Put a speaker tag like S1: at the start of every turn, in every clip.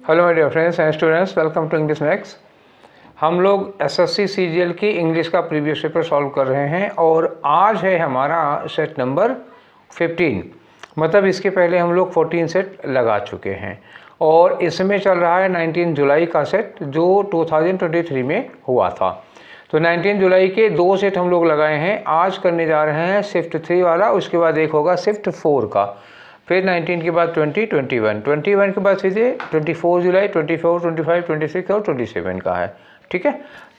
S1: Hello my dear friends and students, welcome to English Max. हम लोग SSC CGL की English का previous paper solve कर रहे हैं और आज है हमारा सेट नंबर 15। मतलब इसके पहले हम लोग 14 सेट लगा चुके हैं और इसमें चल रहा है 19 जुलाई का सेट जो 2023 में हुआ था। तो 19 जुलाई के 2 सेट हम लोग लगाए हैं। आज करने जा रहे हैं शिफ्ट 3 वाला, उसके बाद एक होगा शिफ्ट 4 का, फिर 19 के बाद 20, 21 के बाद सीधे 24 जुलाई, 24, 25, 26 और 27 का है। ठीक है,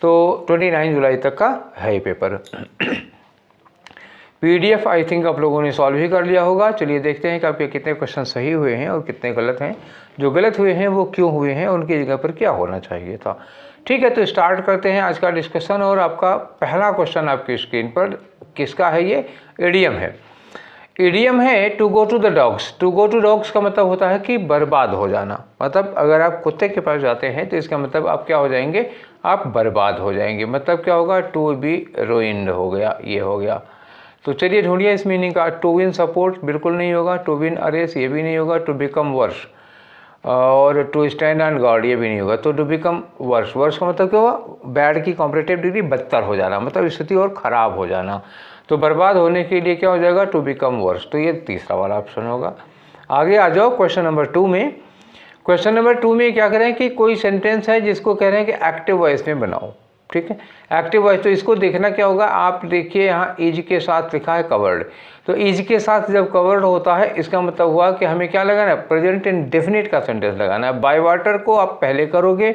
S1: तो 29 जुलाई तक का है ये पेपर। पीडीएफ आई थिंक आप लोगों ने सॉल्व ही कर लिया होगा। चलिए देखते हैं कि आपके कितने क्वेश्चन सही हुए हैं और कितने गलत हैं। जो गलत हुए हैं वो क्यों हुए हैं, उनकी जगह पर क्या होना चाहिए था। ठीक है, तो स्टार्ट करते हैं आज का डिस्कशन। और आपका पहला क्वेश्चन आपकी स्क्रीन पर किसका है? ये इडियम है। इडियम है to go to the dogs. To go to dogs का मतलब होता है कि बर्बाद हो जाना। मतलब अगर आप कुत्ते के पास जाते हैं तो इसका मतलब आप क्या हो जाएंगे? आप बर्बाद हो जाएंगे। मतलब क्या होगा? टू बी रूइंड हो गया, ये हो गया। तो चलिए ढूंढिए इस मीनिंग का। टू विन सपोर्ट बिल्कुल नहीं होगा, टू विन अरेस ये भी नहीं होगा, टू बिकम वर्स और टू स्टैंड ऑन गार्ड ये भी नहीं होगा। तो टू बिकम वर्स, वर्स का मतलब क्या हुआ? बैड की कॉम्परेटिव डिग्री बदतर हो जाना, मतलब स्थिति और ख़राब हो जाना। तो बर्बाद होने के लिए क्या हो जाएगा? To become worse. तो ये तीसरा वाला ऑप्शन होगा। आगे आ जाओ क्वेश्चन नंबर 2 में। क्वेश्चन नंबर 2 में क्या करें कि कोई सेंटेंस है जिसको कह रहे हैं कि एक्टिव वॉइस में बनाओ। ठीक है, एक्टिव वॉइस। तो इसको देखना क्या होगा? आप देखिए यहाँ इज के साथ लिखा है कवर्ड। तो इज के साथ जब कवर्ड होता है इसका मतलब हुआ कि हमें क्या लगाना है? प्रेजेंट इंडेफिनिट का सेंटेंस लगाना है। बाय वाटर को आप पहले करोगे,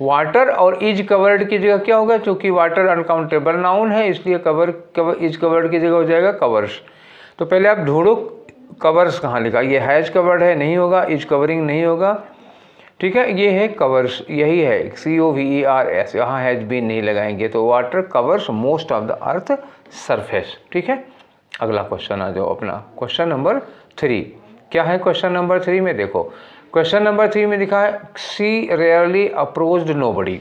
S1: वाटर और इज कवर्ड की जगह क्या होगा? क्योंकि वाटर अनकाउंटेबल नाउन है इसलिए इज कवर्ड की जगह हो जाएगा कवर्स। तो पहले आप ढूंढो कवर्स कहाँ लिखा। ये हैज कवर्ड है, नहीं होगा। इज कवरिंग नहीं होगा। ठीक है, ये है कवर्स, यही है COVERS। यहाँ हैज बीन नहीं लगाएंगे। तो water covers most of the earth surface. ठीक है, अगला क्वेश्चन आ जाओ अपना। क्वेश्चन नंबर 3 क्या है? क्वेश्चन नंबर 3 में देखो, क्वेश्चन नंबर 3 में लिखा है she rarely approached nobody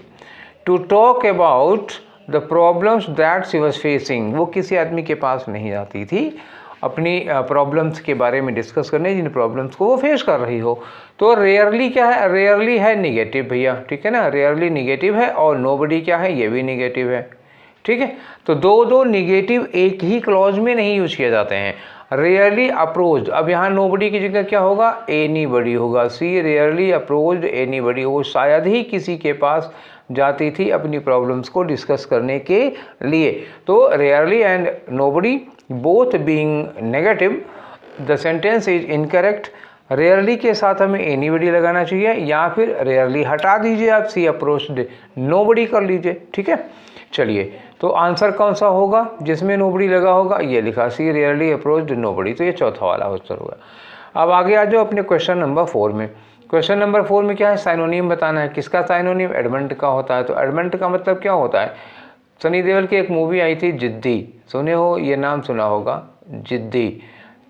S1: to talk about the problems that she was facing. वो किसी आदमी के पास नहीं जाती थी अपनी प्रॉब्लम्स के बारे में डिस्कस करने, जिन प्रॉब्लम्स को वो फेस कर रही हो। तो रेयरली क्या है? रेयरली है निगेटिव भैया। ठीक है ना, रेयरली निगेटिव है और नोबडी क्या है? ये भी निगेटिव है। ठीक है, तो दो निगेटिव एक ही क्लॉज में नहीं यूज किए जाते हैं। रेयरली अप्रोच्ड, अब यहाँ नोबडी की जगह क्या होगा? एनीबडी होगा। सी रेयरली अप्रोच्ड एनीबडी, वो शायद ही किसी के पास जाती थी अपनी प्रॉब्लम्स को डिस्कस करने के लिए। तो rarely and nobody both being negative, the sentence is incorrect. Rarely के साथ हमें एनीबडी लगाना चाहिए या फिर रेयरली हटा दीजिए, आप सी अप्रोच्ड नोबडी कर लीजिए। ठीक है, चलिए तो आंसर कौन सा होगा जिसमें नोबडी लगा होगा? ये लिखा सी रियरली अप्रोच्ड नोबडी। तो ये चौथा वाला आंसर होगा। अब आगे आ जाओ अपने क्वेश्चन नंबर 4 में। क्वेश्चन नंबर 4 में क्या है? साइनोनिम बताना है। किसका साइनोनिम? एडमेंट का होता है। तो एडमेंट का मतलब क्या होता है? सनी देओल की एक मूवी आई थी जिद्दी, सुने हो? ये नाम सुना होगा, जिद्दी।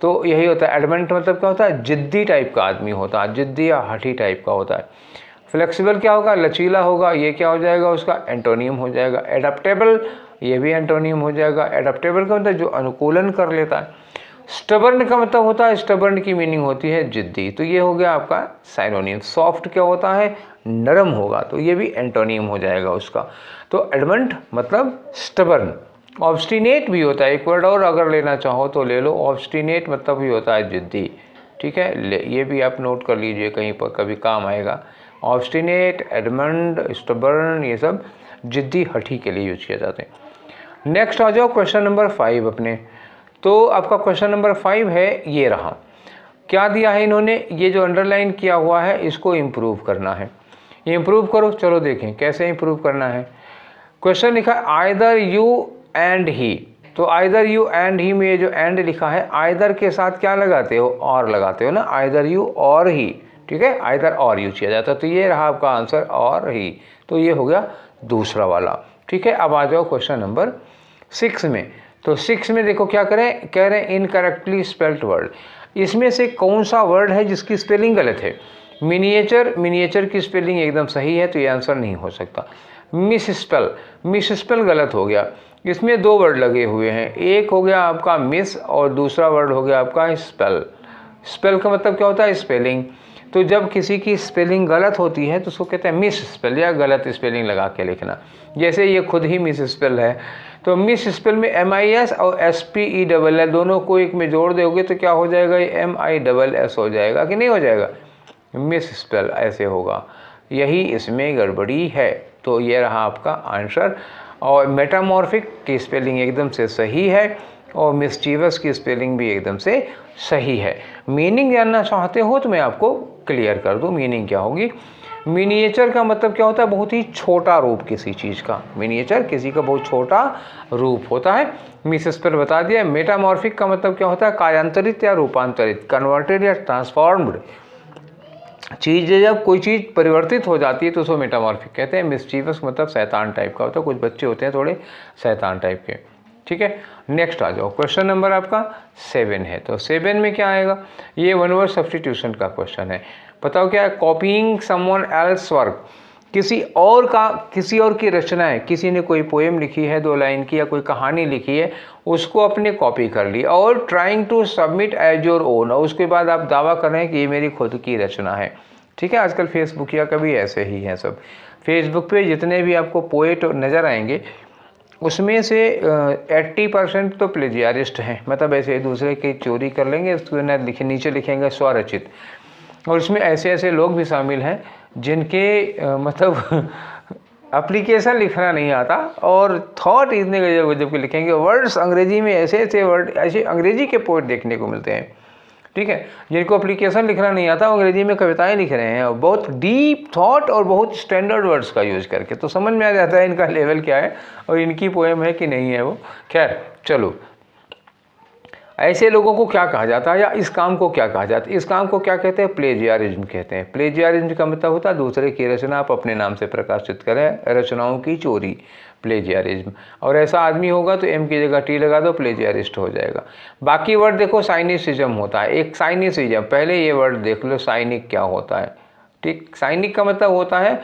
S1: तो यही होता है एडमेंट। मतलब क्या होता है? जिद्दी टाइप का आदमी होता है, जिद्दी या हठी टाइप का होता है। फ्लेक्सिबल क्या होगा? लचीला होगा। ये क्या हो जाएगा? उसका एंटोनियम हो जाएगा। एडाप्टेबल, ये भी एंटोनियम हो जाएगा। एडाप्टेबल का मतलब जो अनुकूलन कर लेता है। स्टबर्न का मतलब होता है, स्टबर्न की मीनिंग होती है जिद्दी। तो ये हो गया आपका साइनोनियम। सॉफ्ट क्या होता है? नरम होगा। तो ये भी एंटोनियम हो जाएगा उसका। तो एडमंट मतलब स्टबर्न। ऑब्स्टिनेट भी होता है, एक वर्ड और अगर लेना चाहो तो ले लो। ऑब्स्टिनेट मतलब भी होता है जिद्दी। ठीक है, ये भी आप नोट कर लीजिए, कहीं पर कभी काम आएगा। ऑब्स्टिनेट, एडमंड, स्टबर्न, ये सब जिद्दी हठी के लिए यूज किए जाते हैं। नेक्स्ट आ जाओ क्वेश्चन नंबर 5 अपने। तो आपका क्वेश्चन नंबर 5 है, ये रहा। क्या दिया है इन्होंने? ये जो अंडरलाइन किया हुआ है इसको इम्प्रूव करना है। इम्प्रूव करो, चलो देखें कैसे इम्प्रूव करना है। क्वेश्चन लिखा है आइदर यू एंड ही। तो आइदर यू एंड ही में जो एंड लिखा है, आइदर के साथ क्या लगाते हो? और लगाते हो ना, आइदर यू और ही। ठीक है, आइदर और यूज किया जाता है। तो ये रहा आपका आंसर, और ही। तो ये हो गया दूसरा वाला। ठीक है, अब आ जाओ क्वेश्चन नंबर 6 में। तो 6 में देखो क्या करें, कह रहे हैं इनकरेक्टली स्पेल्ड वर्ड। इसमें से कौन सा वर्ड है जिसकी स्पेलिंग गलत है? मिनिएचर, मिनिएचर की स्पेलिंग एकदम सही है तो ये आंसर नहीं हो सकता। मिस स्पेल गलत हो गया। इसमें 2 वर्ड लगे हुए हैं, एक हो गया आपका मिस और दूसरा वर्ड हो गया आपका स्पेल। स्पेल का मतलब क्या होता है? स्पेलिंग। तो जब किसी की स्पेलिंग गलत होती है तो उसको कहते हैं मिस स्पेल या गलत स्पेलिंग लगा के लिखना। जैसे ये खुद ही मिस स्पेल है, तो मिस स्पेल में MIS और SPELL दोनों को एक में जोड़ दोगे तो क्या हो जाएगा, ये MISS हो जाएगा कि नहीं हो जाएगा, मिस स्पेल ऐसे होगा। यही इसमें गड़बड़ी है। तो ये रहा आपका आंसर। और मेटामॉर्फिक की स्पेलिंग एकदम से सही है और मिस्चीवस की स्पेलिंग भी एकदम से सही है। मीनिंग जानना चाहते हो तो मैं आपको क्लियर कर दूं मीनिंग क्या होगी। मिनिएचर का मतलब क्या होता है, बहुत ही छोटा रूप किसी चीज़ का। मिनिएचर किसी का बहुत छोटा रूप होता है, मिसेस पर बता दिया। मेटामॉर्फिक का मतलब क्या होता है, कायांतरित या रूपांतरित, कन्वर्टेड या ट्रांसफॉर्म्ड चीज़। जब कोई चीज़ परिवर्तित हो जाती है तो उसको मेटामॉर्फिक कहते हैं। मिस्चीवस मतलब शैतान टाइप का होता है, कुछ बच्चे होते हैं थोड़े शैतान टाइप के। ठीक है, नेक्स्ट आ जाओ। क्वेश्चन नंबर आपका 7 है, तो 7 में क्या आएगा, ये वन वर्ड सब्स्टिट्यूशन का क्वेश्चन है। बताओ क्या है, कॉपीइंग समवन एल्स वर्क, किसी और की रचना है, किसी ने कोई पोएम लिखी है 2 लाइन की या कोई कहानी लिखी है, उसको अपने कॉपी कर ली और trying to submit as your own, और उसके बाद आप दावा कर रहे हैं कि ये मेरी खुद की रचना है। ठीक है, आजकल फेसबुक या कभी ऐसे ही हैं सब। फेसबुक पे जितने भी आपको पोएट नज़र आएंगे उसमें से 80% तो प्लेजियारिस्ट हैं, मतलब ऐसे दूसरे की चोरी कर लेंगे, उसको नीचे लिखेंगे स्वरचित। और इसमें ऐसे ऐसे लोग भी शामिल हैं जिनके मतलब एप्लीकेशन लिखना नहीं आता और थॉट इतने गजब के लिखेंगे। वर्ड्स अंग्रेजी में ऐसे ऐसे वर्ड, ऐसे अंग्रेजी के पोएट देखने को मिलते हैं। ठीक है, जिनको एप्लीकेशन लिखना नहीं आता वो अंग्रेजी में कविताएं लिख रहे हैं, और बहुत डीप थॉट और बहुत स्टैंडर्ड वर्ड्स का यूज़ करके, तो समझ में आ जाता है इनका लेवल क्या है और इनकी पोएम है कि नहीं है वो। खैर चलो, ऐसे लोगों को क्या कहा जाता है या इस काम को क्या कहा जाता है, इस काम को क्या कहते हैं, प्लेजियारिज्म कहते हैं। प्लेजियारिज्म का मतलब होता है दूसरे की रचना आप अपने नाम से प्रकाशित करें, रचनाओं की चोरी, प्लेजियारिज्म। और ऐसा आदमी होगा तो M की जगह T लगा दो, प्लेजियारिस्ट हो जाएगा। बाकी वर्ड देखो, साइनिसिज्म होता है, एक साइनिसिज्म, पहले ये वर्ड देख लो साइनिक क्या होता है। ठीक, साइनिक का मतलब होता है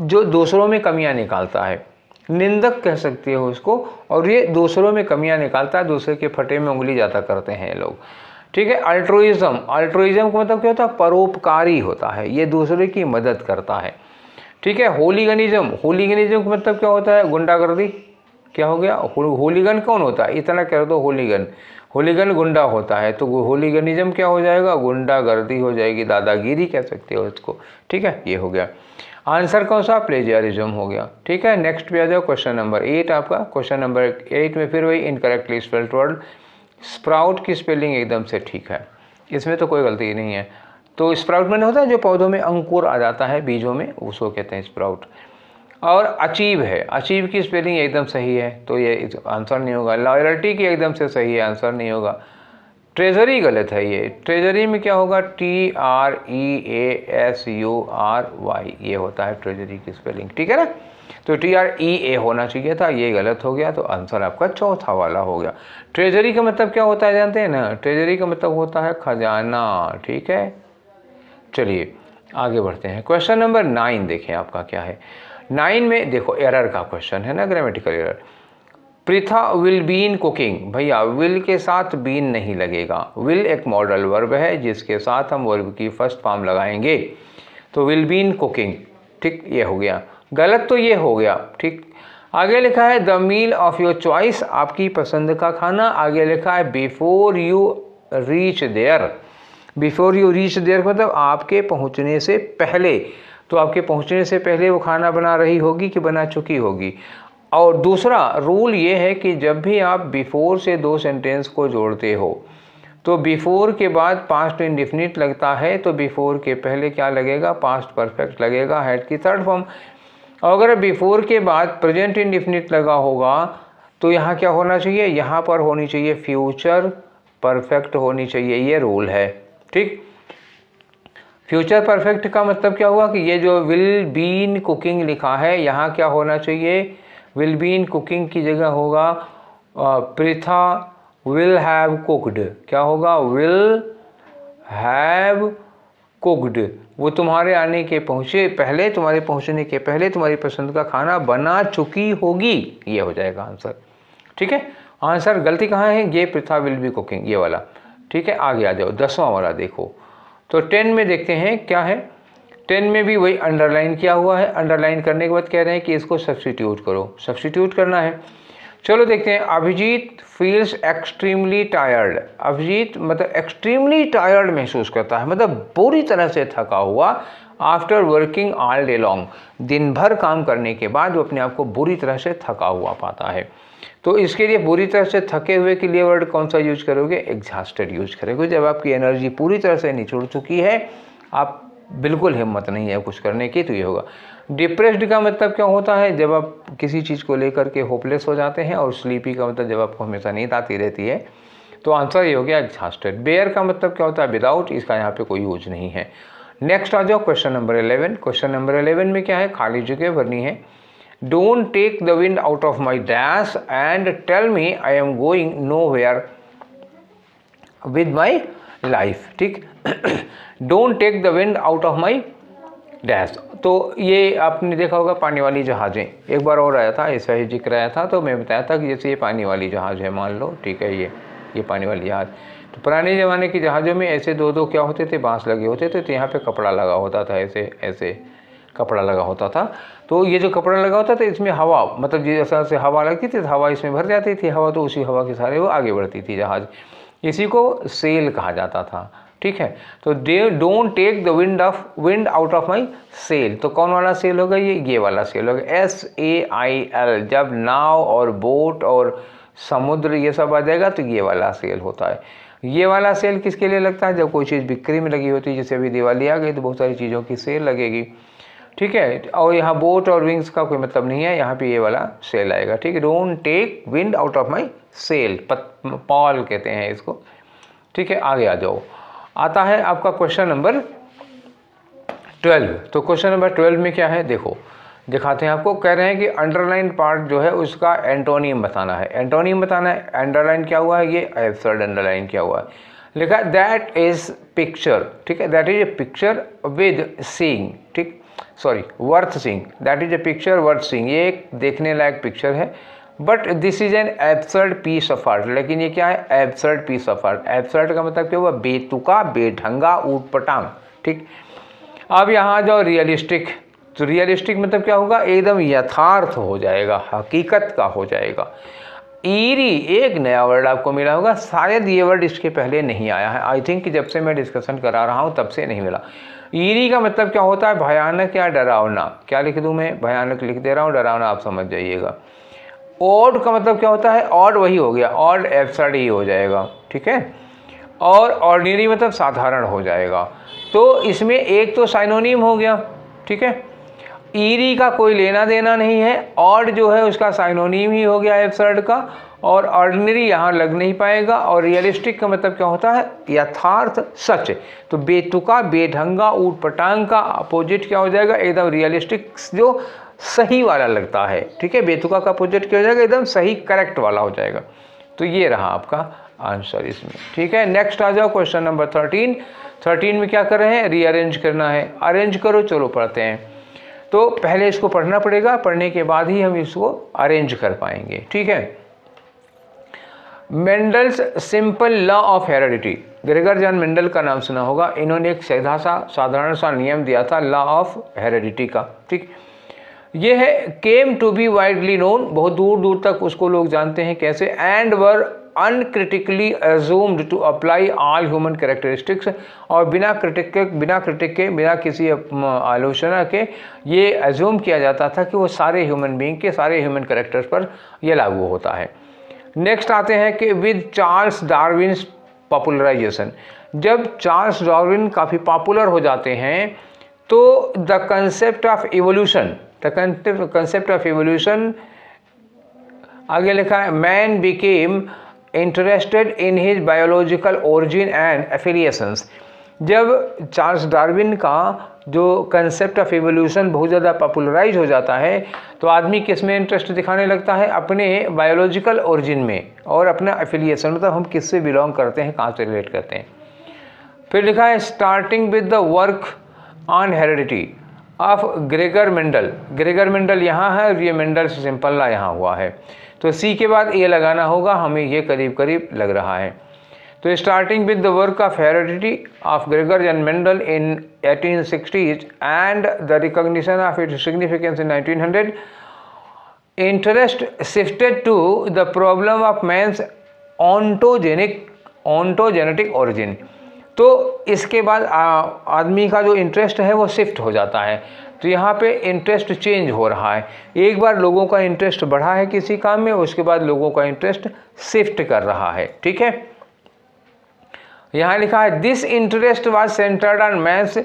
S1: जो दूसरों में कमियां निकालता है, निंदक कह सकते हो उसको, और ये दूसरों में कमियां निकालता है, दूसरे के फटे में उंगली जाता करते हैं ये लोग। ठीक है, अल्ट्रुइज्म, अल्ट्रुइज्म का मतलब क्या होता है, परोपकारी होता है, ये दूसरे की मदद करता है। ठीक है, होलीगनिज्म, होलीगनिज्म का मतलब क्या होता है, गुंडागर्दी। क्या हो गया, होलीगन कौन होता है, इतना कह दो होलीगन, होलीगन गुंडा होता है, तो होलीगनिज्म क्या हो जाएगा, गुंडागर्दी हो जाएगी, दादागिरी कह सकते हो इसको। ठीक है, ये हो गया आंसर कौन सा, प्लेजियारिज्म हो गया। ठीक है, नेक्स्ट पे आ जाओ, क्वेश्चन नंबर 8 आपका। क्वेश्चन नंबर 8 में फिर वही इनकरेक्टली स्पेल्ड वर्ड। स्प्राउट की स्पेलिंग एकदम से ठीक है, इसमें तो कोई गलती नहीं है। तो स्प्राउट मैंने होता है जो पौधों में अंकुर आ जाता है बीजों में, उसको कहते हैं स्प्राउट। और अचीव है, अचीव की स्पेलिंग एकदम सही है, तो ये आंसर नहीं होगा। लॉयल्टी की एकदम से सही है, आंसर नहीं होगा। ट्रेजरी गलत है, ये ट्रेजरी में क्या होगा, TREASURY, ये होता है ट्रेजरी की स्पेलिंग। ठीक है ना, तो TREA होना चाहिए था, ये गलत हो गया, तो आंसर आपका चौथा वाला हो गया। ट्रेजरी का मतलब क्या होता है जानते हैं ना, ट्रेजरी का मतलब होता है खजाना। ठीक है, चलिए आगे बढ़ते हैं। क्वेश्चन नंबर 9 देखें आपका क्या है। 9 में देखो एरर का क्वेश्चन है ना, grammatical error. Pritha will been cooking, भैया विल के साथ बीन नहीं लगेगा। विल एक मॉडल वर्ब है जिसके साथ हम वर्ब की फर्स्ट फॉर्म लगाएंगे, तो विल बीन कुकिंग। ठीक, ये हो गया, गलत तो ये हो गया। ठीक, आगे लिखा है the meal of your choice, आपकी पसंद का खाना। आगे लिखा है before you reach there, before you reach there मतलब आपके पहुंचने से पहले, तो आपके पहुंचने से पहले वो खाना बना रही होगी कि बना चुकी होगी। और दूसरा रूल ये है कि जब भी आप बिफोर से 2 सेंटेंस को जोड़ते हो तो बिफोर के बाद पास्ट इंडिफिनिट लगता है, तो बिफोर के पहले क्या लगेगा, पास्ट परफेक्ट लगेगा, हैड की थर्ड फॉर्म। और अगर बिफोर के बाद प्रेजेंट इंडिफिनिट लगा होगा तो यहाँ क्या होना चाहिए, यहाँ पर होनी चाहिए फ्यूचर परफेक्ट होनी चाहिए, ये रूल है। ठीक, फ्यूचर परफेक्ट का मतलब क्या हुआ कि ये जो विल बीन कुकिंग लिखा है यहाँ क्या होना चाहिए, विल बीन कुकिंग की जगह होगा प्रिथा विल हैव कुक्ड। क्या होगा, विल हैव कुक्ड, वो तुम्हारे आने के पहले, तुम्हारे पहुंचने के पहले तुम्हारी पसंद का खाना बना चुकी होगी, ये हो जाएगा आंसर। ठीक है, आंसर गलती कहाँ है, ये प्रिथा विल बी कुकिंग, ये वाला। ठीक है, आगे आ जाओ, 10वां वाला देखो। तो 10 में देखते हैं क्या है। 10 में भी वही अंडरलाइन किया हुआ है। अंडरलाइन करने के बाद कह रहे हैं कि इसको सब्स्टिट्यूट करो, सब्स्टिट्यूट करना है। चलो देखते हैं। Abhijeet feels extremely tired. Abhijeet मतलब एक्सट्रीमली टायर्ड महसूस करता है, मतलब पूरी तरह से थका हुआ। After working all day long, दिन भर काम करने के बाद वो अपने आप को बुरी तरह से थका हुआ पाता है। तो इसके लिए बुरी तरह से थके हुए के लिए वर्ड कौन सा यूज करोगे? एग्जॉस्टेड यूज करोगे। जब आपकी एनर्जी पूरी तरह से निचुड़ चुकी है, आप बिल्कुल हिम्मत नहीं है कुछ करने की, तो ये होगा। डिप्रेस्ड का मतलब क्या होता है? जब आप किसी चीज़ को लेकर के होपलेस हो जाते हैं। और स्लीपी का मतलब जब आपको हमेशा नींद आती रहती है। तो आंसर ये हो गया एग्जॉस्टेड। बेयर का मतलब क्या होता है? विदाउट। इसका यहाँ पे कोई यूज नहीं है। नेक्स्ट आ जाओ क्वेश्चन नंबर 11। क्वेश्चन नंबर 11 में क्या है? खाली जगह भरनी है। Don't take the wind out of my dash and tell me I am going nowhere with my life. ठीक don't take the wind out of my dash. तो ये आपने देखा होगा पानी वाली जहाज़ें। एक बार और आया था, ऐसा ही जिक्र आया था, तो मैं बताया था कि जैसे ये पानी वाली जहाज़ है, मान लो, ठीक है, ये पानी वाली जहाज़। तो पुराने ज़माने की जहाज़ों में ऐसे दो क्या होते थे? बांस लगे होते थे। तो यहाँ पे कपड़ा लगा होता था, ऐसे ऐसे कपड़ा लगा होता था। तो ये जो कपड़ा लगा होता था, इसमें हवा, मतलब जैसा से हवा लगती थी, हवा इसमें भर जाती थी। हवा तो उसी हवा के सहारे वो आगे बढ़ती थी जहाज़। इसी को सेल कहा जाता था। ठीक है। तो don't take the wind out of my sail. तो कौन वाला सेल होगा? ये वाला सेल होगा, SAIL। जब नाव और बोट और समुद्र ये सब आ जाएगा तो ये वाला सेल होता है। ये वाला सेल किसके लिए लगता है? जब कोई चीज़ बिक्री में लगी होती है, जैसे अभी दिवाली आ गई तो बहुत सारी चीज़ों की सेल लगेगी। ठीक है। और यहाँ बोट और विंग्स का कोई मतलब नहीं है, यहाँ पे ये वाला सेल आएगा। ठीक है। Don't take wind out of my sail, पॉल कहते हैं इसको। ठीक है। आगे आ जाओ। आता है आपका क्वेश्चन नंबर 12। तो क्वेश्चन नंबर 12 में क्या है? देखो, दिखाते हैं आपको। कह रहे हैं कि अंडरलाइन पार्ट जो है उसका एंटोनियम बताना है। एंटोनियम बताना है। अंडरलाइन क्या हुआ है? ये एब्सर्ड अंडरलाइन क्या हुआ है? लिखा दैट इज पिक्चर। ठीक है। That is a picture with seeing. ठीक, sorry, worth seeing. That is a picture worth seeing. ये एक देखने लायक पिक्चर है। But this is an absurd piece of art. लेकिन ये क्या है? Absurd piece of art. Absurd का मतलब क्या हुआ? बेतुका, बेढंगा, ऊटपटांग। ठीक। अब यहाँ आ जाओ रियलिस्टिक। तो रियलिस्टिक मतलब क्या होगा? एकदम यथार्थ हो जाएगा, हकीकत का हो जाएगा। ईरी एक नया वर्ड आपको मिला होगा, शायद ये वर्ड इसके पहले नहीं आया है। आई थिंक कि जब से मैं डिस्कशन करा रहा हूँ तब से नहीं मिला। ईरी का मतलब क्या होता है? भयानक या डरावना। क्या लिख दूँ मैं? भयानक लिख दे रहा हूँ, डरावना आप समझ जाइएगा। ऑड का मतलब क्या होता है? ऑड वही हो गया, ऑड एब्सर्ड ही हो जाएगा। ठीक है। और ऑर्डिनरी मतलब साधारण हो जाएगा। तो इसमें एक तो साइनोनिम हो गया। ठीक है। ईरी का कोई लेना देना नहीं है। ऑड जो है उसका साइनोनिम ही हो गया एब्सर्ड का। और ऑर्डिनरी यहाँ लग नहीं पाएगा। और रियलिस्टिक का मतलब क्या होता है? यथार्थ, सच। तो बेतुका, बेढंगा, ऊटपटांग का अपोजिट क्या हो जाएगा? एकदम रियलिस्टिक, जो सही वाला लगता है। ठीक है। बेतुका का अपोजिट क्या हो जाएगा? एकदम सही, करेक्ट वाला हो जाएगा। तो ये रहा आपका आंसर इसमें। ठीक है। नेक्स्ट आ जाओ क्वेश्चन नंबर 13। 13 में क्या कर रहे हैं? रीअरेंज करना है। अरेंज करो, चलो पढ़ते हैं। तो पहले इसको पढ़ना पड़ेगा, पढ़ने के बाद ही हम इसको अरेंज कर पाएंगे। ठीक है। Mendel's simple law of heredity. Gregor John Mendel का नाम सुना होगा। इन्होंने एक सीधा सा साधारण सा नियम दिया था लॉ ऑफ हेरिडिटी का। ठीक, ये है came to be widely known. बहुत दूर दूर तक उसको लोग जानते हैं। कैसे? And were uncritically assumed to apply all human characteristics. और बिना किसी आलोचना के ये एज्यूम किया जाता था कि वो सारे ह्यूमन बीइंग के, सारे ह्यूमन कैरेक्टर्स पर ये लागू होता है। नेक्स्ट आते हैं कि विद चार्ल्स डार्विन्स पॉपुलराइजेशन। जब चार्ल्स डार्विन काफ़ी पॉपुलर हो जाते हैं तो द कंसेप्ट ऑफ इवोल्यूशन आगे लिखा है, man became interested in his biological origin and affiliations. जब चार्ल्स डार्विन का जो कंसेप्ट ऑफ इवोल्यूशन बहुत ज़्यादा पॉपुलराइज हो जाता है तो आदमी किस में इंटरेस्ट दिखाने लगता है? अपने बायोलॉजिकल ओरिजिन में और अपना एफिलिएशन, मतलब हम किससे बिलोंग करते हैं, कहाँ से रिलेट करते हैं। फिर लिखा है starting with the work on heredity of Gregor Mendel. Gregor Mendel यहाँ है और ये मेंडल से सिंपल ला यहाँ हुआ है। तो सी के बाद ए लगाना होगा, हमें ये करीब करीब लग रहा है। तो starting with the work of heredity of Gregor and Mendel in 1860s and the recognition of its significance in 1900, interest shifted to the problem of man's ontogenetic origin. तो इसके बाद आदमी का जो इंटरेस्ट है वो शिफ्ट हो जाता है। तो यहाँ पे इंटरेस्ट चेंज हो रहा है। एक बार लोगों का इंटरेस्ट बढ़ा है किसी काम में, उसके बाद लोगों का इंटरेस्ट शिफ्ट कर रहा है। ठीक है, यहाँ लिखा है this interest was centred on man's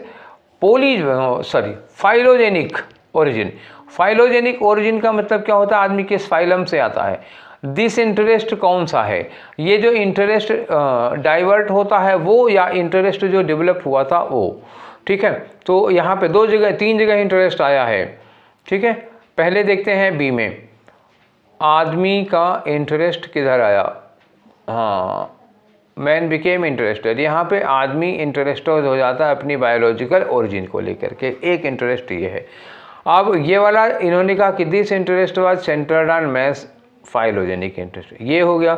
S1: phylogenic origin. Phylogenic origin का मतलब क्या होता है? आदमी किस फाइलम से आता है। दिस इंटरेस्ट कौन सा है? ये जो इंटरेस्ट डाइवर्ट होता है वो, या इंटरेस्ट जो डेवलप हुआ था वो। ठीक है, तो यहाँ पे तीन जगह इंटरेस्ट आया है। ठीक है, पहले देखते हैं बी में, आदमी का इंटरेस्ट किधर आया? हाँ, मैन बिकेम इंटरेस्टेड। यहाँ पे आदमी इंटरेस्टेड हो जाता है अपनी बायोलॉजिकल ओरिजिन को लेकर के। एक इंटरेस्ट ये है। अब ये वाला इन्होंने कहा कि this interest was centred on man's phylogenic interest, ये हो गया।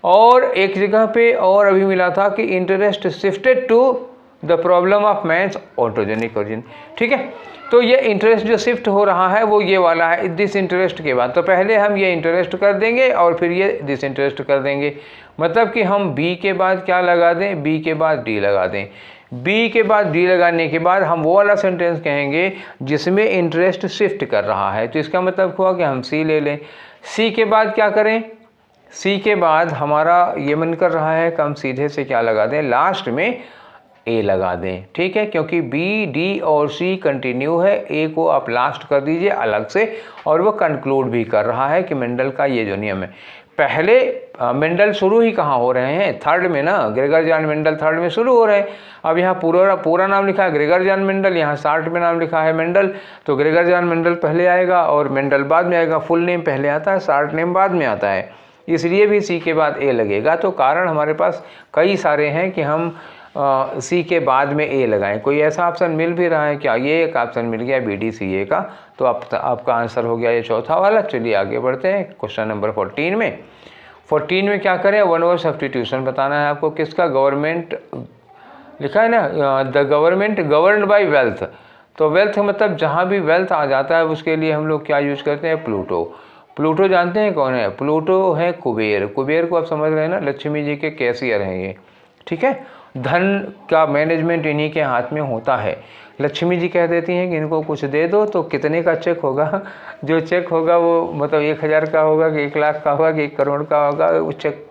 S1: और एक जगह पे और अभी मिला था कि interest shifted to the problem of man's autogenic origin. ठीक है, तो ये इंटरेस्ट जो शिफ्ट हो रहा है वो ये वाला है दिस इंटरेस्ट के बाद। तो पहले हम ये इंटरेस्ट कर देंगे और फिर ये दिस इंटरेस्ट कर देंगे। मतलब कि हम बी के बाद क्या लगा दें? बी के बाद डी लगा दें। बी के बाद डी लगाने के बाद हम वो वाला सेंटेंस कहेंगे जिसमें इंटरेस्ट शिफ्ट कर रहा है। तो इसका मतलब हुआ कि हम सी ले लें। सी के बाद क्या करें? सी के बाद हमारा ये मन कर रहा है कि हम सीधे से क्या लगा दें? लास्ट में ए लगा दें। ठीक है, क्योंकि बी, डी और सी कंटिन्यू है, ए को आप लास्ट कर दीजिए अलग से। और वो कंक्लूड भी कर रहा है कि मेंडल का ये जो नियम है। पहले मेंडल शुरू ही कहाँ हो रहे हैं? थर्ड में ना, ग्रेगर जॉन मेंडल थर्ड में शुरू हो रहे हैं। अब यहाँ पूरा नाम लिखा है ग्रेगर जॉन मेंडल, यहाँ शार्ट में नाम लिखा है मेंडल। तो ग्रेगर जॉन मेंडल पहले आएगा और मेंडल बाद में आएगा। फुल नेम पहले आता है, शार्ट नेम बाद में आता है, इसलिए भी सी के बाद ए लगेगा। तो कारण हमारे पास कई सारे हैं कि हम सी के बाद में ए लगाएं। कोई ऐसा ऑप्शन मिल भी रहा है क्या? ये एक ऑप्शन मिल गया बी डी सी ए का। तो आपका आंसर हो गया ये चौथा वाला। चलिए आगे बढ़ते हैं क्वेश्चन नंबर 14 में। 14 में क्या करें? वन वर्ड सब्स्टिट्यूशन बताना है आपको। किसका? गवर्नमेंट लिखा है ना, the government governed bye wealth. तो वेल्थ मतलब जहाँ भी वेल्थ आ जाता है उसके लिए हम लोग क्या यूज करते हैं? प्लूटो। प्लूटो जानते हैं कौन है? प्लूटो है कुबेर। कुबेर को आप समझ रहे हैं ना, लक्ष्मी जी के कैशियर हैं ये। ठीक है, धन का मैनेजमेंट इन्हीं के हाथ में होता है। लक्ष्मी जी कह देती हैं कि इनको कुछ दे दो, तो कितने का चेक होगा? जो चेक होगा वो मतलब 1000 का होगा कि 1 लाख का होगा कि 1 करोड़ का होगा, उस चेक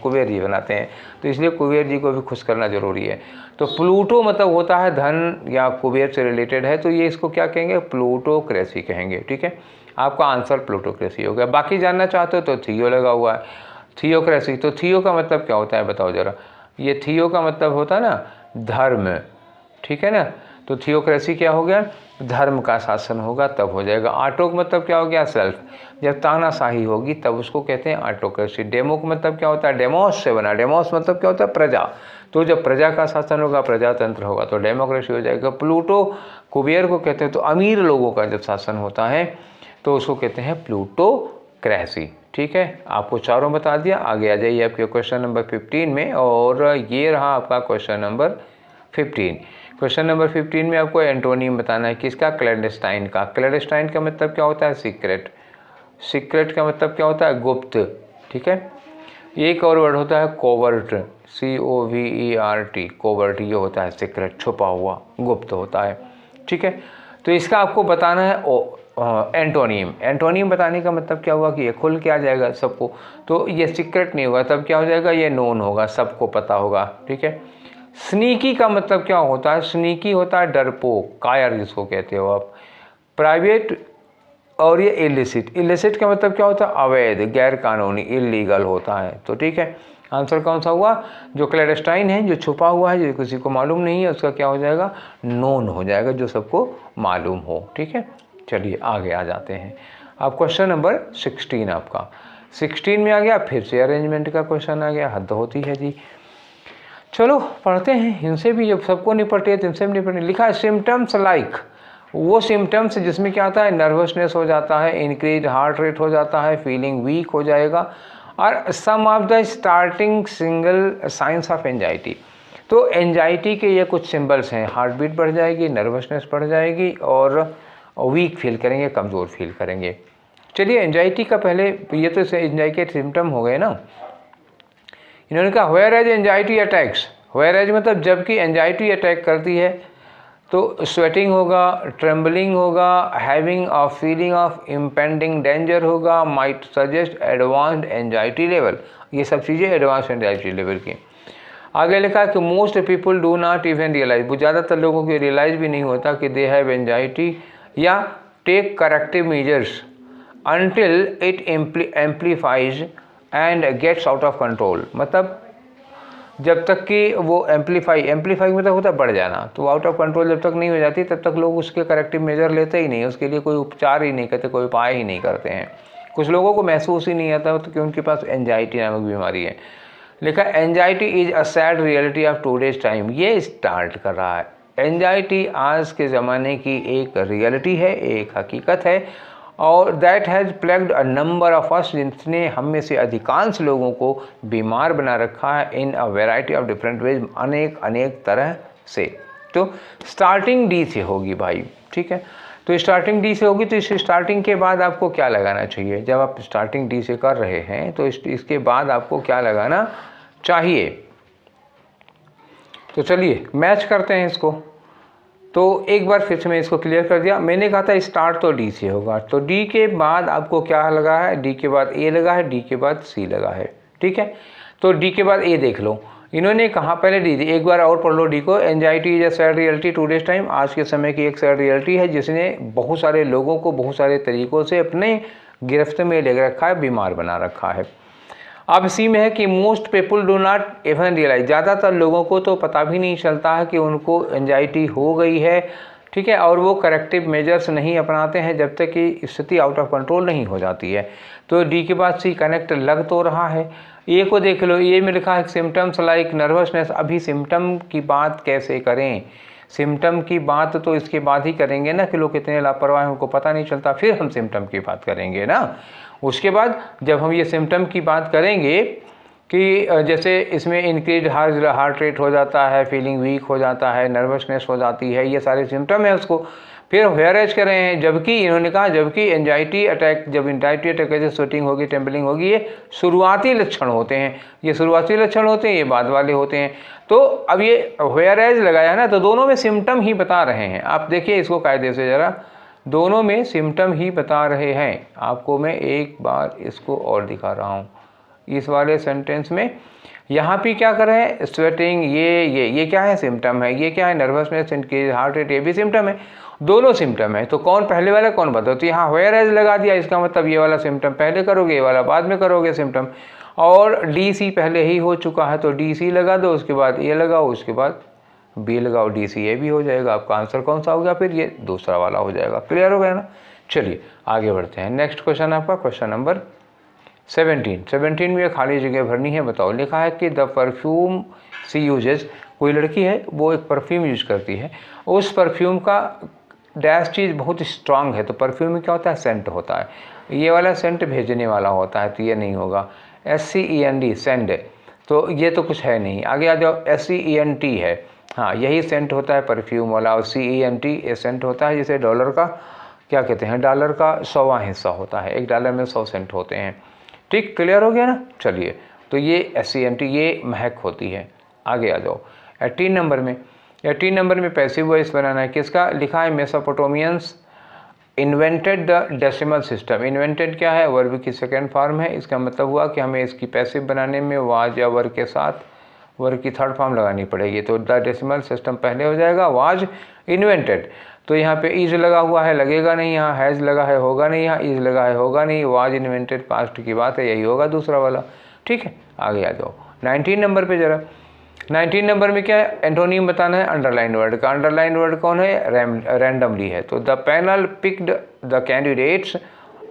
S1: कुबेर जी बनाते हैं। तो इसलिए कुबेर जी को भी खुश करना जरूरी है। तो प्लूटो मतलब होता है धन या कुबेर से रिलेटेड है, तो ये इसको क्या कहेंगे? प्लूटोक्रेसी कहेंगे। ठीक है, आपका आंसर प्लूटोक्रेसी हो गया। बाकी जानना चाहते हो तो थियो लगा हुआ है, थियोक्रेसी। तो थियो का मतलब क्या होता है बताओ जरा? ये थियो का मतलब होता है ना धर्म। ठीक है ना, तो थियोक्रेसी क्या हो गया? धर्म का शासन होगा तब हो जाएगा। ऑटो का मतलब क्या हो गया? सेल्फ। जब तानाशाही होगी तब उसको कहते हैं ऑटोक्रेसी। डेमो का मतलब क्या होता है? डेमोस से बना। डेमोस मतलब क्या होता है? प्रजा। तो जब प्रजा का शासन होगा, प्रजातंत्र होगा, तो डेमोक्रेसी हो जाएगा। प्लूटो कुबेर को कहते हैं। तो अमीर लोगों का जब शासन होता है तो उसको कहते हैं प्लूटोक्रेसी। ठीक है, आपको चारों बता दिया। आगे आ जाइए आपके क्वेश्चन नंबर 15 में। और ये रहा आपका क्वेश्चन नंबर 15। क्वेश्चन नंबर 15 में आपको एंटोनिम बताना है। किसका? क्लैंडस्टाइन का। क्लैंडस्टाइन का मतलब क्या होता है? सीक्रेट। सीक्रेट का मतलब क्या होता है? गुप्त। ठीक है, एक और वर्ड होता है कोवर्ट, COVERT। कोवर्ट ये होता है सीक्रेट, छुपा हुआ, गुप्त होता है। ठीक है, तो इसका आपको बताना है एंटोनिम। एंटोनिम बताने का मतलब क्या हुआ कि ये खुल के आ जाएगा सबको। तो ये सीक्रेट नहीं होगा, तब क्या हो जाएगा? ये नोन होगा, सबको पता होगा। ठीक है, स्नीकी का मतलब क्या होता है? स्नीकी होता है डरपोक, कायर जिसको कहते हो आप। प्राइवेट और ये इलिसिट। इलिसिट का मतलब क्या होता है? अवैध, गैर कानूनी, इलीगल होता है। तो ठीक है, आंसर कौन सा हुआ? जो क्लैंडस्टाइन है, जो छुपा हुआ है, जो किसी को मालूम नहीं है, उसका क्या हो जाएगा? नोन हो जाएगा, जो सबको मालूम हो। ठीक है, चलिए आगे आ जाते हैं। अब क्वेश्चन नंबर 16 आपका 16 में आ गया। फिर से अरेंजमेंट का क्वेश्चन आ गया, हद होती है जी। चलो पढ़ते हैं, इनसे भी जब सबको निपटे तो इनसे भी निपटे। लिखा है सिम्टम्स लाइक, वो सिम्टम्स जिसमें क्या आता है? नर्वसनेस हो जाता है, इंक्रीज हार्ट रेट हो जाता है, फीलिंग वीक हो जाएगा, और some of the starting single signs of anxiety. तो एंजाइटी के ये कुछ सिंबल्स हैं, हार्ट बीट बढ़ जाएगी, नर्वसनेस बढ़ जाएगी और वीक फील करेंगे, कमज़ोर फील करेंगे। चलिए एंजाइटी का पहले, ये तो एंजाइटी के सिम्टम हो गए ना। इन्होंने कहा whereas anxiety attacks, whereas मतलब जबकि एंजाइटी अटैक करती है तो स्वेटिंग होगा, ट्रेम्बलिंग होगा, having of feeling of impending danger होगा, might suggest advanced anxiety level. ये सब चीज़ें एडवांस एंजाइटी लेवल की। आगे लिखा कि most people do not even realise, वो ज़्यादातर लोगों को रियलाइज़ भी नहीं होता कि दे हैव एंजाइटी या take corrective measures until it amplifies and gets out of control. मतलब जब तक कि वो एम्पलीफाई मतलब होता है बढ़ जाना, तो आउट ऑफ कंट्रोल जब तक नहीं हो जाती तब तक लोग उसके करेक्टिव मेजर लेते ही नहीं, उसके लिए कोई उपचार ही नहीं करते, कोई उपाय ही नहीं करते हैं। कुछ लोगों को महसूस ही नहीं आता तो कि उनके पास एंजाइटी नामक बीमारी है। लिखा anxiety is a sad reality of today's time. ये स्टार्ट कर रहा है, एंजाइटी आज के ज़माने की एक रियलिटी है, एक हकीकत है, और that has plagued a number of us, जिसने हम में से अधिकांश लोगों को बीमार बना रखा है in a variety of different ways, अनेक तरह से। तो स्टार्टिंग डी से होगी भाई, ठीक है। तो स्टार्टिंग डी से होगी, तो इस स्टार्टिंग के बाद आपको क्या लगाना चाहिए? जब आप स्टार्टिंग डी से कर रहे हैं तो इसके बाद आपको क्या लगाना चाहिए? तो चलिए मैच करते हैं इसको। तो एक बार फिर से मैं इसको क्लियर कर दिया। मैंने कहा था स्टार्ट तो डी से होगा, तो डी के बाद आपको क्या लगा है? डी के बाद ए लगा है, डी के बाद सी लगा है, ठीक है। तो डी के बाद ए देख लो, इन्होंने कहा पहले डी, एक बार और पढ़ लो डी को। Anxiety is a sad reality today's time, आज के समय की एक सैड रियलिटी है जिसने बहुत सारे लोगों को बहुत सारे तरीक़ों से अपने गिरफ्त में ले रखा है, बीमार बना रखा है। अब सी में है कि most people do not even realise, ज़्यादातर लोगों को तो पता भी नहीं चलता है कि उनको एंजाइटी हो गई है, ठीक है, और वो करेक्टिव मेजर्स नहीं अपनाते हैं जब तक कि स्थिति आउट ऑफ कंट्रोल नहीं हो जाती है। तो डी के बाद सी कनेक्ट लग तो रहा है। ए को देख लो, ए में लिखा है सिम्टम्स लाइक नर्वसनेस। अभी सिम्टम की बात कैसे करें? सिम्टम की बात तो इसके बाद ही करेंगे ना कि लोग कितने लापरवाह हैं, उनको पता नहीं चलता, फिर हम सिम्टम की बात करेंगे ना। उसके बाद जब हम ये सिम्टम की बात करेंगे कि जैसे इसमें इंक्रीज हार्ट रेट हो जाता है, फीलिंग वीक हो जाता है, नर्वसनेस हो जाती है, ये सारे सिम्टम है उसको। फिर वेयरेज कर रहे हैं, जबकि इन्होंने कहा जबकि एंजाइटी अटैक, जब एंजाइटी अटैक जैसे स्वेटिंग होगी, टेम्बलिंग होगी, ये शुरुआती लक्षण होते हैं, ये शुरुआती लक्षण होते हैं, ये बाद वाले होते हैं। तो अब ये वेयरेज लगाया ना, तो दोनों में सिम्टम ही बता रहे हैं। आप देखिए इसको कायदे से ज़रा, दोनों में सिम्टम ही बता रहे हैं। आपको मैं एक बार इसको और दिखा रहा हूँ, इस वाले सेंटेंस में यहाँ पे क्या कर रहे हैं? स्वेटिंग, ये क्या है? सिम्टम है। ये क्या है? नर्वसनेस, इंक्रीज हार्ट रेट, ये भी सिम्टम है, दोनों सिम्टम है। तो कौन पहले वाला कौन बताओ? तो यहाँ वेयर एज लगा दिया, इसका मतलब ये वाला सिम्टम पहले करोगे, ये वाला बाद में करोगे सिम्टम। और डी सी पहले ही हो चुका है, तो डी सी लगा दो, उसके बाद ए लगाओ, उसके बाद बी लगाओ, डी सी ए भी हो जाएगा। आपका आंसर कौन सा हो गया? फिर ये दूसरा वाला हो जाएगा। क्लियर हो गया ना? चलिए आगे बढ़ते हैं। नेक्स्ट क्वेश्चन आपका क्वेश्चन नंबर 17 में खाली जगह भरनी है। बताओ, लिखा है कि द परफ्यूम सी यूजेस, कोई लड़की है वो एक परफ्यूम यूज करती है, उस परफ्यूम का डैश चीज़ बहुत स्ट्रांग है। तो परफ्यूम में क्या होता है? सेंट होता है। ये वाला सेंट भेजने वाला होता है, तो ये नहीं होगा। SCEND सेंड, तो ये तो कुछ है नहीं। आगे आ जाओ, SCENT है, हाँ यही सेंट होता है परफ्यूम वाला। और CENT ये सेंट होता है, जिसे डॉलर का क्या कहते हैं? डॉलर का 100वां हिस्सा होता है, एक डॉलर में 100 सेंट होते हैं। ठीक, क्लियर हो गया ना? चलिए, तो ये SCENT ये महक होती है। आगे आ जाओ 18 नंबर में। 18 नंबर में पैसिव वॉइस बनाना है। किसका? लिखा है मेसोपोटामियंस invented the decimal system. Invented क्या है? वर्ब की सेकेंड फॉर्म है। इसका मतलब हुआ कि हमें इसकी पैसिव बनाने में वाज या वर्ब के साथ वर्ब की थर्ड फॉर्म लगानी पड़ेगी। तो द डेसिमल सिस्टम पहले हो जाएगा, वाज इन्वेंटेड। तो यहाँ पे इज लगा हुआ है, लगेगा नहीं। यहाँ हैज़ लगा है, होगा नहीं। यहाँ इज लगा है, होगा नहीं। वाज इन्वेंटेड पास्ट की बात है, यही होगा दूसरा वाला। ठीक है, आगे आ जाओ 19 नंबर पे जरा। 19 नंबर में क्या है? एंटोनिम बताना है अंडरलाइन वर्ड का। अंडरलाइन वर्ड कौन है? रैंडमली है। तो the panel picked the candidates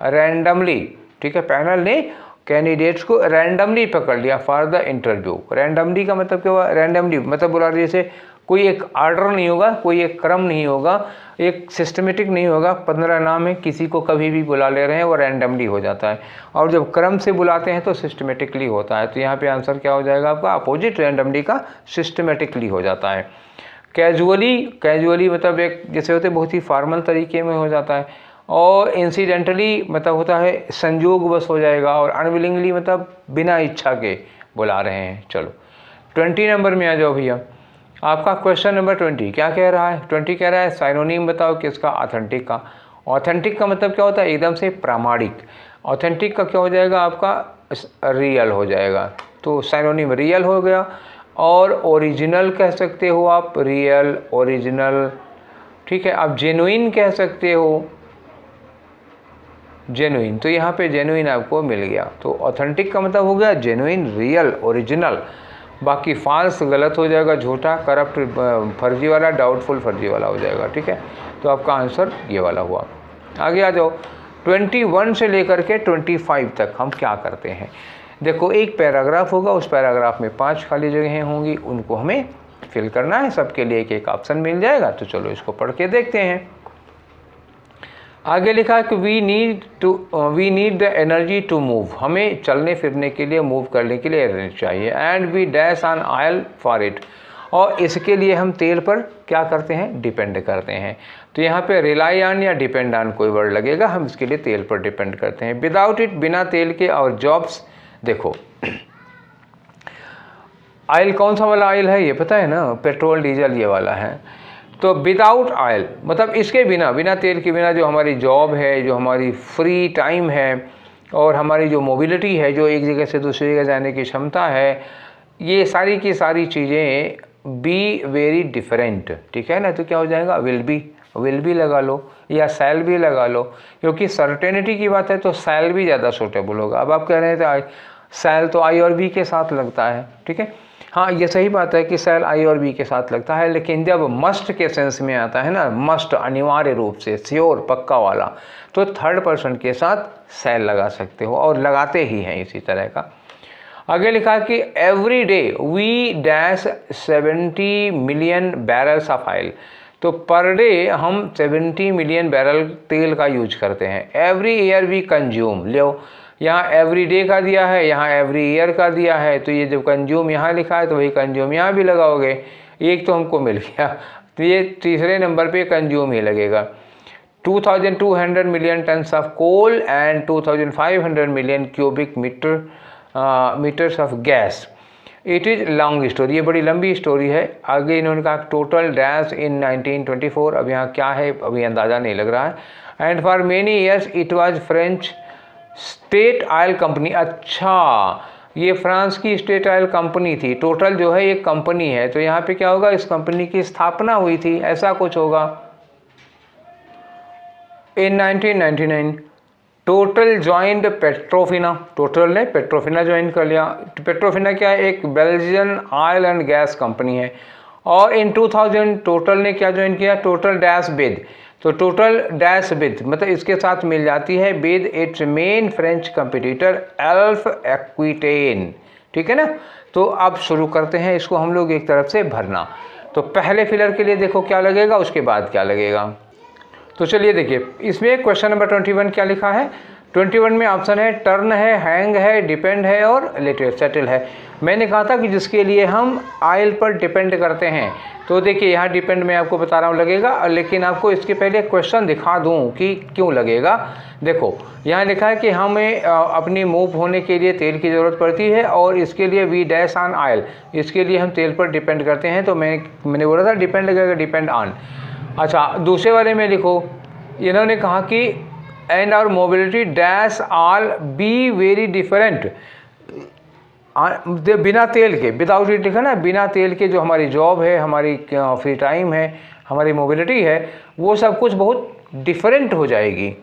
S1: randomly. ठीक है, पैनल ने कैंडिडेट्स को रैंडमली पकड़ लिया फॉर द इंटरव्यू। रैंडमली का मतलब क्या हुआ? रैंडमली मतलब बोला जैसे कोई एक आर्डर नहीं होगा, कोई एक क्रम नहीं होगा, एक सिस्टमेटिक नहीं होगा। 15 नाम है, किसी को कभी भी बुला ले रहे हैं वो रैंडमली हो जाता है, और जब क्रम से बुलाते हैं तो सिस्टमेटिकली होता है। तो यहाँ पे आंसर क्या हो जाएगा आपका, अपोजिट रैंडमली का सिस्टमेटिकली हो जाता है। कैजुअली मतलब एक जैसे होते बहुत ही फॉर्मल तरीके में हो जाता है, और इंसिडेंटली मतलब होता है संयोग बस हो जाएगा, और अनविलिंगली मतलब बिना इच्छा के बुला रहे हैं। चलो 20 नंबर में आ जाओ भैया। आपका क्वेश्चन नंबर 20 क्या कह रहा है, 20 कह रहा है साइनोनिम बताओ किसका, ऑथेंटिक का। ऑथेंटिक का मतलब क्या होता है, एकदम से प्रामाणिक। ऑथेंटिक का क्या हो जाएगा आपका, रियल हो जाएगा। तो साइनोनिम रियल हो गया, और ओरिजिनल कह सकते हो आप, रियल ओरिजिनल, ठीक है। आप जेन्युइन कह सकते हो, जेन्युइन, तो यहाँ पे जेन्युइन आपको मिल गया। तो ऑथेंटिक का मतलब हो गया जेन्युइन, रियल, ओरिजिनल। बाकी फॉल्स गलत हो जाएगा, झूठा, करप्ट फर्जी वाला, डाउटफुल फर्जी वाला हो जाएगा, ठीक है। तो आपका आंसर ये वाला हुआ। आगे आ जाओ 21 से लेकर के 25 तक हम क्या करते हैं। देखो एक पैराग्राफ होगा, उस पैराग्राफ में 5 खाली जगहें होंगी, उनको हमें फिल करना है। सबके लिए एक एक ऑप्शन मिल जाएगा। तो चलो इसको पढ़ के देखते हैं। आगे लिखा है कि we need the energy to move, हमें चलने फिरने के लिए, मूव करने के लिए एनर्जी चाहिए। And we dash on oil for it, और इसके लिए हम तेल पर क्या करते हैं, डिपेंड करते हैं। तो यहाँ पे रिलाई ऑन या डिपेंड ऑन कोई वर्ड लगेगा, हम इसके लिए तेल पर डिपेंड करते हैं। विदाउट इट, बिना तेल के, और जॉब्स, देखो ऑयल कौन सा वाला ऑयल है ये पता है ना, पेट्रोल डीजल ये वाला है। तो विदाउट ऑयल मतलब इसके बिना, बिना तेल के बिना जो हमारी जॉब है, जो हमारी फ्री टाइम है, और हमारी जो मोबिलिटी है, जो एक जगह से दूसरी जगह जाने की क्षमता है, ये सारी की सारी चीज़ें बी वेरी डिफरेंट, ठीक है ना। तो क्या हो जाएगा, विल बी लगा लो, या सैल भी लगा लो, क्योंकि सर्टेनिटी की बात है तो सैल भी ज़्यादा सूटेबल होगा। अब आप कह रहे हैं तो सैल तो आई और बी के साथ लगता है, ठीक है। हाँ ये सही बात है कि सेल आई और बी के साथ लगता है, लेकिन जब मस्ट के सेंस में आता है ना, मस्ट अनिवार्य रूप से, श्योर पक्का वाला, तो थर्ड पर्सन के साथ सेल लगा सकते हो, और लगाते ही हैं इसी तरह का। आगे लिखा कि every day we dash 70 million barrels of oil, तो पर डे हम 70 मिलियन बैरल तेल का यूज करते हैं। एवरी ईयर वी कंज्यूम, लो यहाँ एवरी डे का दिया है, यहाँ एवरी ईयर का दिया है, तो ये जब कंज्यूम यहाँ लिखा है तो वही कंज्यूम यहाँ भी लगाओगे। एक तो हमको मिल गया, तो ये तीसरे नंबर पे कंज्यूम ही लगेगा। 2200 million tons of coal and 2500 million cubic metres of gas. It is long story, ये बड़ी लंबी स्टोरी है। आगे इन्होंने कहा टोटल डैश इन 1924, अब यहाँ क्या है अभी अंदाज़ा नहीं लग रहा है। And for many years it was French state oil company, अच्छा ये फ्रांस की स्टेट ऑयल कंपनी थी। टोटल जो है एक कंपनी है, तो यहाँ पे क्या होगा, इस कंपनी की स्थापना हुई थी, ऐसा कुछ होगा। इन 1999 टोटल ज्वाइंड पेट्रोफिना, टोटल ने पेट्रोफिना ज्वाइन कर लिया। पेट्रोफिना क्या है, एक Belgian oil and gas company है। और इन 2000 टोटल ने क्या ज्वाइन किया, टोटल डैश विद, तो टोटल डैश विद मतलब इसके साथ मिल जाती है with its main French competitor elf Aquitaine, ठीक है ना। तो अब शुरू करते हैं इसको हम लोग एक तरफ से भरना। तो पहले फिलर के लिए देखो क्या लगेगा, उसके बाद क्या लगेगा। तो चलिए देखिए, इसमें क्वेश्चन नंबर 21 क्या लिखा है। 21 में ऑप्शन है टर्न है, हैंग है, डिपेंड है और लेटेस्ट सेटल है। मैंने कहा था कि जिसके लिए हम ऑयल पर डिपेंड करते हैं, तो देखिए यहाँ डिपेंड मैं आपको बता रहा हूँ लगेगा, लेकिन आपको इसके पहले क्वेश्चन दिखा दूँ कि क्यों लगेगा। देखो यहाँ लिखा है कि हमें अपनी मूव होने के लिए तेल की ज़रूरत पड़ती है, और इसके लिए वी डैश ऑन ऑयल, इसके लिए हम तेल पर डिपेंड करते हैं। तो मैंने बोला था डिपेंड लगेगा, डिपेंड ऑन। अच्छा दूसरे वाले में लिखो, इन्होंने कहा कि and our mobility dash all be very different, बिना तेल के, विदाउट इट लिखा ना, बिना तेल के जो हमारी जॉब है, हमारी फ्री टाइम है, हमारी मोबिलिटी है, वो सब कुछ बहुत डिफरेंट हो जाएगी।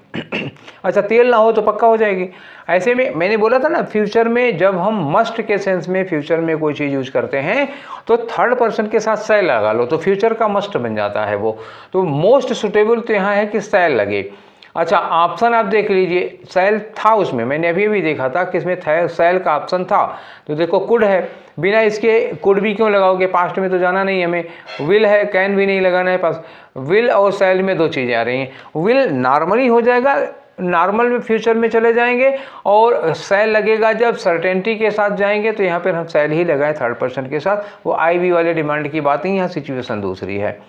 S1: अच्छा तेल ना हो तो पक्का हो जाएगी। ऐसे में मैंने बोला था ना, फ्यूचर में जब हम मस्ट के सेंस में फ्यूचर में कोई चीज़ यूज करते हैं तो थर्ड पर्सन के साथ सेल लगा लो, तो फ्यूचर का मस्ट बन जाता है वो। तो मोस्ट सुटेबल तो यहाँ है कि सेल लगे। अच्छा, ऑप्शन आप देख लीजिए, सेल था उसमें, मैंने अभी भी देखा था कि इसमें सेल का ऑप्शन था। तो देखो कुड है, बिना इसके कुड भी क्यों लगाओगे, पास्ट में तो जाना नहीं हमें। विल है, कैन भी नहीं लगाना है पास। विल और सेल में दो चीज़ें आ रही हैं। विल नॉर्मली हो जाएगा, नॉर्मल में फ्यूचर में चले जाएंगे, और सेल लगेगा जब सर्टेनिटी के साथ जाएंगे, तो यहाँ पर हम सेल ही लगाएं थर्ड पर्सन के साथ। वो आई वी वाले डिमांड की बात नहीं, यहाँ सिचुएशन दूसरी है।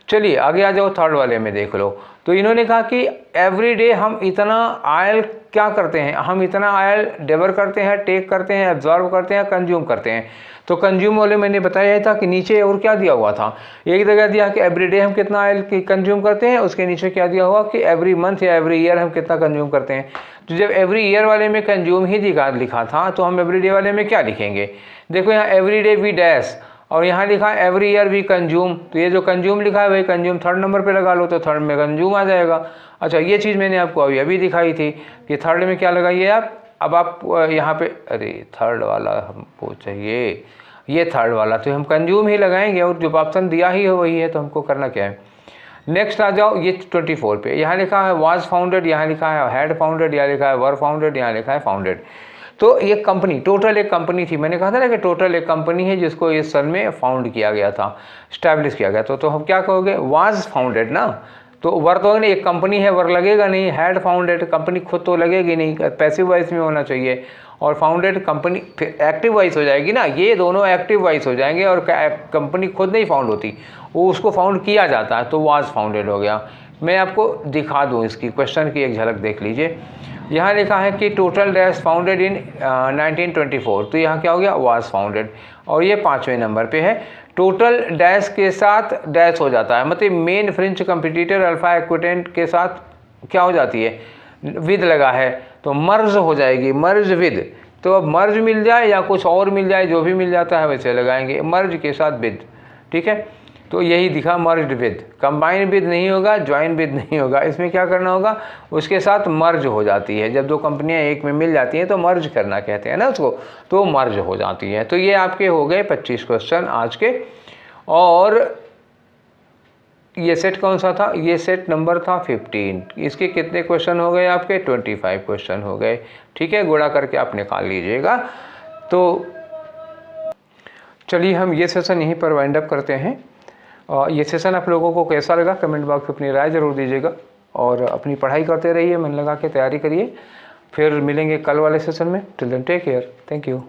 S1: चलिए आगे आ जाओ, थर्ड वाले में देख लो। तो इन्होंने कहा कि एवरी डे हम इतना आयल क्या करते हैं, हम इतना आयल डिलीवर करते हैं, टेक करते हैं, एब्जॉर्व करते हैं, कंज्यूम करते हैं। तो कंज्यूम वाले मैंने बताया था कि नीचे और क्या दिया हुआ था, एक जगह दिया कि एवरी डे हम कितना आयल कंज्यूम करते हैं, उसके नीचे क्या दिया हुआ कि एवरी मंथ या एवरी ईयर हम कितना कंज्यूम करते हैं। तो जब एवरी ईयर वाले में कंज्यूम ही लिखा था, तो हम एवरी डे वाले में क्या लिखेंगे। देखो यहाँ एवरी डे वी डैश, और यहाँ लिखा है एवरी ईयर वी कंज्यूम। तो ये जो कंज्यूम लिखा है वही कंज्यूम थर्ड नंबर पे लगा लो, तो थर्ड में कंज्यूम आ जाएगा। अच्छा, ये चीज़ मैंने आपको अभी दिखाई थी कि थर्ड में क्या लगाइए आप। अब आप यहाँ पे, अरे थर्ड वाला हमको चाहिए, ये थर्ड वाला, तो हम कंज्यूम ही लगाएंगे, और जो ऑप्शन दिया ही है वही है, तो हमको करना क्या है। नेक्स्ट आ जाओ, ये 24 पे, यहाँ लिखा है वाज फाउंडेड, यहाँ लिखा है हैड फाउंडेड, यहाँ लिखा है वर फाउंडेड, यहाँ लिखा है फाउंडेड। तो ये कंपनी टोटल एक कंपनी थी, मैंने कहा था ना कि टोटल एक कंपनी है जिसको इस सन में फाउंड किया गया था, स्टैब्लिश किया गया। तो हम क्या कहोगे, वाज फाउंडेड ना, तो वर तो नहीं, एक कंपनी है, वर लगेगा नहीं। हैड फाउंडेड, कंपनी खुद तो लगेगी नहीं, पैसिव वाइज में होना चाहिए। और फाउंडेड कंपनी फिर एक्टिव वाइज हो जाएगी ना, ये दोनों एक्टिव वाइज हो जाएंगे, और कंपनी खुद नहीं फाउंड होती, वो उसको फाउंड किया जाता है, तो वाज फाउंडेड हो गया। मैं आपको दिखा दूँ, इसकी क्वेश्चन की एक झलक देख लीजिए। यहाँ लिखा है कि टोटल डैश फाउंडेड इन 1924, तो यहाँ क्या हो गया, वाज फाउंडेड। और ये 5वें नंबर पे है, टोटल डैश के साथ डैश हो जाता है, मतलब मेन फ्रेंच कंपटीटर अल्फा एक्विटेंट के साथ क्या हो जाती है, विद लगा है, तो मर्ज हो जाएगी, मर्ज विद। तो अब मर्ज मिल जाए या कुछ और मिल जाए, जो भी मिल जाता है वैसे लगाएंगे, मर्ज के साथ विद, ठीक है। तो यही दिखा, मर्ज विद, कंबाइन विद नहीं होगा, ज्वाइन विद नहीं होगा, इसमें क्या करना होगा, उसके साथ मर्ज हो जाती है। जब दो कंपनियां एक में मिल जाती हैं तो मर्ज करना कहते हैं ना उसको, तो मर्ज हो जाती है। तो ये आपके हो गए 25 क्वेश्चन आज के। और ये सेट कौन सा था, ये सेट नंबर था 15। इसके कितने क्वेश्चन हो गए आपके, 25 क्वेश्चन हो गए, ठीक है। गुणा करके आप निकाल लीजिएगा। तो चलिए हम ये सेशन यहीं पर वाइंड अप करते हैं। ये सेशन आप लोगों को कैसा लगा, कमेंट बॉक्स में अपनी राय ज़रूर दीजिएगा, और अपनी पढ़ाई करते रहिए, मन लगा के तैयारी करिए। फिर मिलेंगे कल वाले सेशन में। Till then take care, thank you.